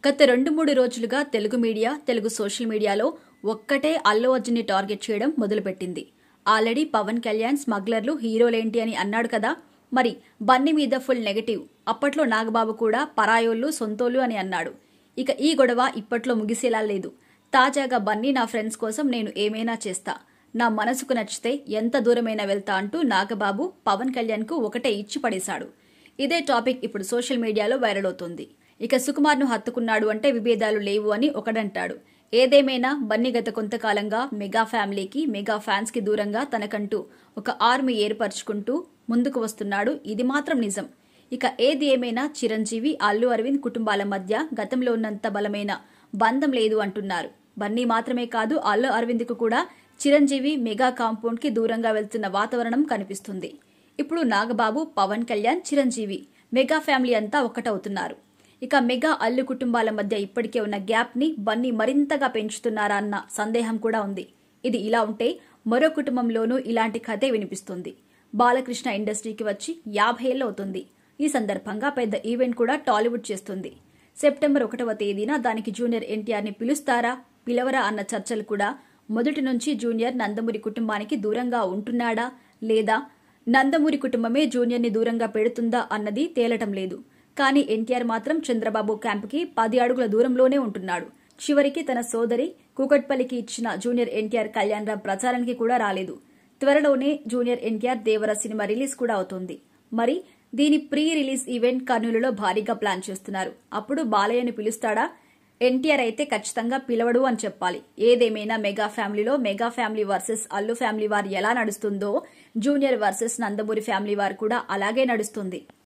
గత 2-3 రోజులుగా Telugu media, Telugu social మీడియాలో ఒక్కటే అల్లు అర్జున్ ని టార్గెట్ చేయడం మొదలుపెట్టింది. ఆల్రెడీ పవన్ కళ్యాణ్ స్మగ్లర్లు హీరోలేంటి అని అన్నాడు కదా, మరి బన్నీ మీద ఫుల్ నెగటివ్. అప్పట్లో నాగబాబు కూడా పరాయోళ్ళు సొంతోళ్ళు అని అన్నాడు. ఇక ఈ గొడవ ఇప్పట్లో ముగిసేలా లేదు. తాజాగా బన్నీ నా ఫ్రెండ్స్ కోసం నేను ఏమైనా చేస్తా, నా మనసుకు నచ్చితే ఎంత దూరమైనా వెళ్తా అంటూ నాగబాబు పవన్ కళ్యాణ్ కు ఒకటే ఇచ్చి పడేశాడు. ఇదే టాపిక్ ఇప్పుడు సోషల్ మీడియాలో వైరల్ అవుతోంది. ఇక సుకుమార్ను హత్తుకున్నాడు అంటే విభేదాలు లేవు అని ఒకడంటాడు. ఏదేమైనా బన్నీ గత కొంతకాలంగా మెగా ఫ్యామిలీకి, మెగా ఫ్యాన్స్ కి దూరంగా తనకంటూ ఒక ఆర్మీ ఏర్పరచుకుంటూ ముందుకు వస్తున్నాడు. ఇది మాత్రం నిజం. ఇక ఏది ఏమైనా చిరంజీవి, అల్లు అరవింద్ కుటుంబాల మధ్య గతంలో ఉన్నంత బలమైన బంధం లేదు అంటున్నారు. బన్నీ మాత్రమే కాదు, అల్లు అరవింద్ కు కూడా చిరంజీవి మెగా కాంపౌండ్ కి దూరంగా వెళ్తున్న వాతావరణం కనిపిస్తుంది. ఇప్పుడు నాగబాబు, పవన్ కళ్యాణ్, చిరంజీవి మెగా ఫ్యామిలీ అంతా ఒక్కటవుతున్నారు. ఇక మెగా అల్లు కుటుంబాల మధ్య ఇప్పటికే ఉన్న గ్యాప్ ని బన్నీ మరింతగా పెంచుతున్నారా అన్న సందేహం కూడా ఉంది. ఇది ఇలా ఉంటే మరో కుటుంబంలోనూ ఇలాంటి కథే వినిపిస్తుంది. బాలకృష్ణ ఇండస్ట్రీకి వచ్చి 50 ఏళ్లు అవుతుంది. ఈ సందర్భంగా పెద్ద ఈవెంట్ కూడా టాలీవుడ్ చేస్తుంది. సెప్టెంబర్ 1వ తేదీన దానికి జూనియర్ ఎన్టీఆర్ ని పిలుస్తారా, పిలవరా అన్న చర్చలు కూడా మొదటి నుంచి జూనియర్ నందమూరి కుటుంబానికి దూరంగా ఉంటున్నాడా, లేదా నందమూరి కుటుంబమే జూనియర్ ని దూరంగా పెడుతుందా అన్నది తేలటం లేదు. కానీ ఎన్టీఆర్ మాత్రం చంద్రబాబు క్యాంపుకి 10 అడుగుల దూరంలోనే ఉంటున్నాడు. చివరికి తన సోదరి కూకట్పల్లికి ఇచ్చిన జూనియర్ ఎన్టీఆర్ కళ్యాణ్ రామ్ ప్రచారానికి కూడా రాలేదు. త్వరలోనే జూనియర్ ఎన్టీఆర్ దేవర సినిమా రిలీజ్ కూడా అవుతోంది. మరి దీని ప్రీ రిలీజ్ ఈవెంట్ కర్నూలులో భారీగా ప్లాన్ చేస్తున్నారు. అప్పుడు బాలయ్యను పిలుస్తాడా? ఎన్టీఆర్ అయితే ఖచ్చితంగా పిలవడు అని చెప్పాలి. ఏదేమైనా మెగా ఫ్యామిలీలో mega family versus Allu family war ఎలా నడుస్తుందో junior versus Nandamuri family war కూడా అలాగే నడుస్తుంది.